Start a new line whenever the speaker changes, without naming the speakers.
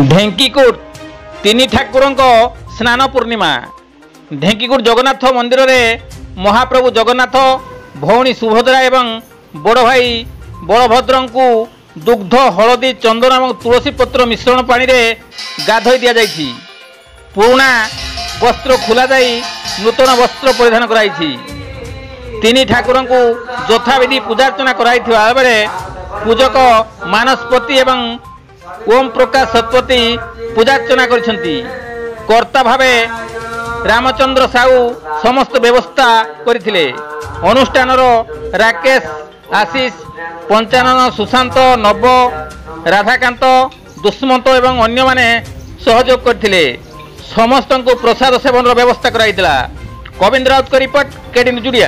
ढेंकीकुट तीन ठाकुर स्नान पूर्णिमा। ढेंकीकुट जगन्नाथ मंदिर में महाप्रभु जगन्नाथ भौणी सुभद्रा एवं बड़ भाई बलभद्र को दुग्ध हलदी चंदन और तुलसी पत्र मिश्रण पानी रे गाधोई दि जाइछि। पुराणा वस्त्र खोल नूतन वस्त्र परिधान कराई। तीन ठाकुर को यथाविधि पूजार्चना कराई बेले पूजक मानसपति एवं ओम प्रकाश सतपति पूजार्चना करिसेंती। कर्ता भावे रामचंद्र साहू समस्त व्यवस्था करथिले। अनुष्ठान राकेश आशीष पंचानन सुशांत नव राधाकांत दुष्मंत एवं अन्य माने सहयोग करथिले। समस्त को प्रसाद सेवन व्यवस्था कराइतिला। गोविंद राउत का रिपोर्ट केडी न्यूज।